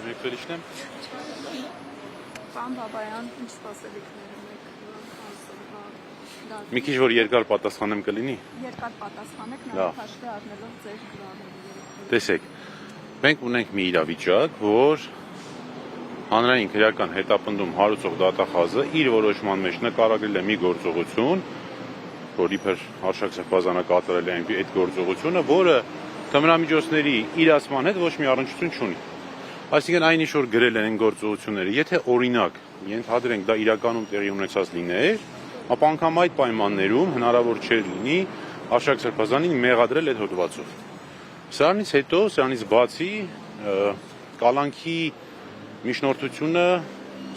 Մեկրիչն եմ։ Պարոն Բաբայան, ինչ սպասելիքներ ունեք Մի քիչ որ երկար պատասխանեմ կլինի։ Երկար պատասխանեք, նաև հաշվի առնելով ձեր գրավը։ Տեսեք, մենք ունենք մի իրավիճակ, որ հանրային քրեական հետապնդում հարուցող դատախազը իր որոշման մեջ նկարագրել է մի գործողություն, որ իբր Արշակ Սրբազանը կատարել է այդ գործողությունը, որը թմրամիջոցների իրացման հետ ոչ մի առնչություն չունի։ Այսինքն այն ինչ որ գրել են գործողությունները, եթե օրինակ ենթադրենք դա իրականում տեղի ունեցած լիներ, ապա անգամ այդ պայմաններում հնարավոր չէր լինի Արշակ Սրբազանին մեղադրել այդ հոդվածով։ Սրանից հետո, սրանից բացի կալանքի միջնորդությունը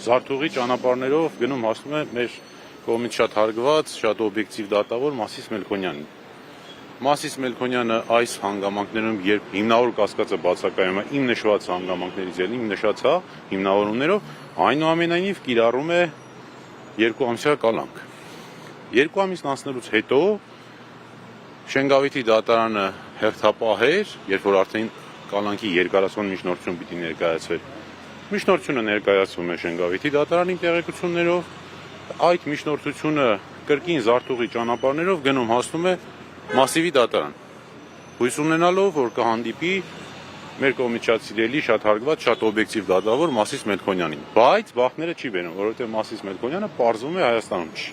զարթուղի ճանապարհներով գնում հասնում է մեր կողմից շատ հարգված, շատ օբյեկտիվ դատավոր Մասիս Մելքոնյանին։ Մասիս Մելքոնյանը այս հանգամանքներում, երբ հիմնավոր կասկածը բացակայում է իմ նշված հանգամանքներից ելին, իմ նշած հիմնավորումներով, այնուամենայնիվ կիրառում է 2 ամսյա կալանք։ 2 ամիսն անցնելուց հետո Շենգավիթի դատարանը հերթապահեր, երբ որ արդեն կալանքի երկարացման միջնորդություն պիտի ներկայացվեր։ Միջնորդությունը ներկայացվում է Շենգավիթի դատարանի տեղեկություններով, այդ միջնորդությունը կրկին զարթուղի ճանապարհներով գնում հասնում է Մասիվի դատարան։ Հույս ունենալով, որ կհանդիպի մեր կողմից շատ սիրելի, շատ հարգված, շատ օբյեկտիվ դատավոր Մասիս Մելքոնյանին։ Բայց բախները չի բերում, որովհետև Մասիս Մելքոնյանը պարզվում է Հայաստանում չի։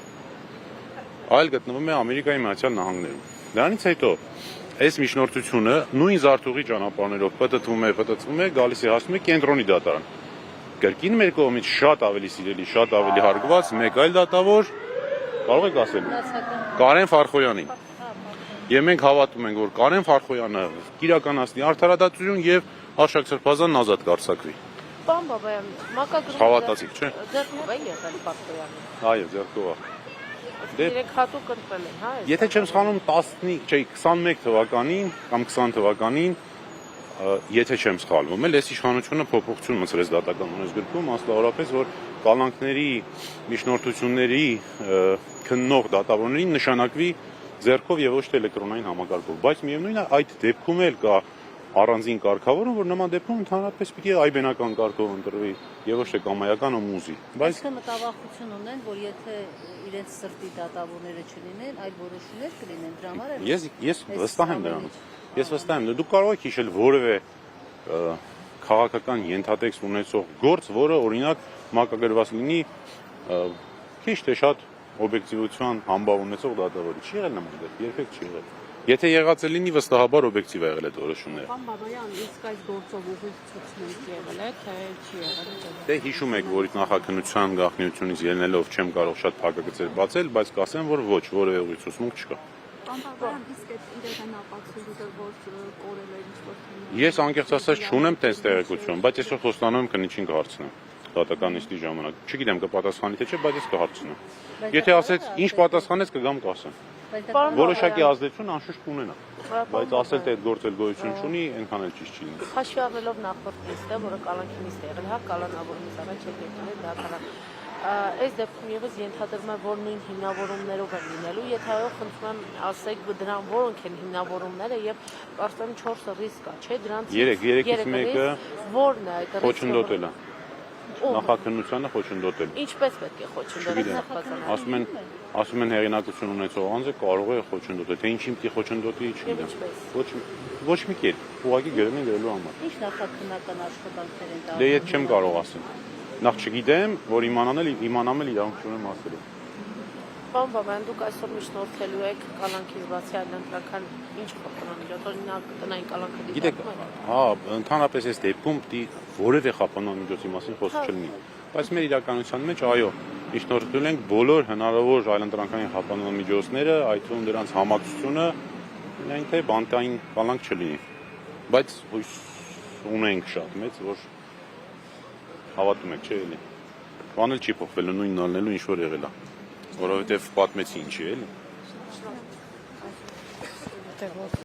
Այլ գտնվում է Ամերիկայի Միացյալ Նահանգներում։ Դրանից հետո այս միջնորդությունը նույն զարթուղի ճանապարհներով պտտվում է, գալիս է հասնում է կենտրոնի դատարան։ Կրկին մեր կողմից շատ ավելի սիրելի, շատ ավելի հարգված մեկ այլ դատավոր, կարող եք ասել, Կարեն Ֆարխոյանին։ Եվ մենք հավատում ենք, որ Կարեն Ֆարխոյանը կիրականացնի արդարադատություն եւ Արշակ Սրբազանն ազատ կարձակվի։ Պարոն Բաբայան, մակագրում Հավատացիք, չէ՞։ Ձեռքով է եղել Ֆարխոյանը։ Այո, ձեռքով է։ Երեք հատուկ ընտրել են, հա։ Եթե չեմ սխալվում 21 թվականին կամ 20 թվականին, եթե չեմ սխալվում, այս իշխանությունը փոփոխություն մտցրեց դատական օրենսգրքում, մասնավորապես որ կալանքների միջնորդությունների քննող դատավորներին նշանակվի ձեռքով եւ ոչ թե էլեկտրոնային համակարգով, բայց միևնույնն է այդ դեպքում էլ կա առանձին կարգավորում, որ նման դեպքում ընդհանրապես պիտի այբենական կարգով ընտրվի եւ ոչ թե կամայական ու մուզի։ Բայց մտավախություն ունեն, որ եթե իրենց սրտի դատավորները չլինեն, այլ որոշումներ կլինեն, դրա համար ես վստահ եմ դրանից։ Ես վստահ եմ, դուք կարող եք հիշել որևէ քաղաքական ենթատեքստ ունեցող գործ, որը օրինակ մակագրված լինի քիչ թե շատ օբյեկտիվության համբավ ունեցող դատավորի։ Չի եղել նման դեպք, երբեք չի եղել։ Եթե եղած է լինի, վստահաբար օբյեկտիվ է եղել այդ որոշումները։ Պարոն Բաբայան, իսկ այս գործով ուղղությունից եղել է, թե չի եղել։ Դե հիշում եք, որ նահագնության գաղտնիությունից ելնելով չեմ կարող շատ փակագծեր բացել, բայց կասեմ, որ ոչ, որևէ ուղղությունցմունք չկա։ Պարոն Բաբայան, իսկ այդ իրեն ապացույցը, որ կորել է ինչ-որ Ես անկեղծ ասած չունեմ տես տեղեկություն, բայց այսօր խոստանում եմ կնիչին կհարցնեմ դատականիստի ժամանակ։ Չգիտեմ կպատասխանի թե չէ, բայց ես կհարցնեմ։ Եթե ասեց ինչ պատասխանեց կգամ կասեմ։ Որոշակի ազդեցություն անշուշտ կունենա։ Բայց ասել թե այդ գործ էլ գոյություն չունի, այնքան էլ ճիշտ չի լինի։ Հաշվի առնելով նախորդ նիստը, որը կալանքի նիստ է եղել, հա, կալանավորումից առաջ եկել է դատարան։ Այս դեպքում եւս ենթադրում է, որ նույն հիմնավորումներով են լինելու, եթե այո, խնդրում եմ ասեք դրան որոնք են հիմնավորումները եւ կարծեմ 4 ռիսկ է, չէ՞, դրանից 3-ից մեկը որն է այդ ռիսկը։ Խոչընդոտելը։ Նախաքննությանը խոչընդոտել։ Ինչպես պետք է խոչընդոտել։ Ասում են հեղինակություն ունեցող անձը կարող է խոչընդոտել, թե ինչին պիտի խոչընդոտի, չգիտեմ։ Ոչ մի կերպ, ուղղակի գրել են գրելու համար։ Ինչ նախաքննական աշխատանքներ են տալիս։ Դե ես չեմ կարող ասել։ Նախ չգիտեմ, որ իմանամ էլ իրավունք չունեմ ասելու։ Պարոն Բաբայան, դուք այսօր միջնորդելու եք կալանքից բացի այլ ընտրական ինչ խափանամիջոց, օրինակ տնային կալանքը դիտարկում եք։ Հա, ընդհանրապես այս դեպքում պիտի որևէ խափանամիջոցի մասին խոսք չլինի։ Բայց մեր իրականության մեջ այո, միջնորդել ենք բոլոր հնարավոր այլընտրանքային խափանամիջոցները, այդ թվում դրանց համակցությունը, միայն թե բանտային կալանք չլինի։ Բայց հույս ունենք շատ մեծ, որ հավատում եք, չէ՞ էլի։ Բան էլ չի փոխվելու, նույնն ալնելու ինչ որ եղել է։ Որովհետև պատմեցի ինչի էլի։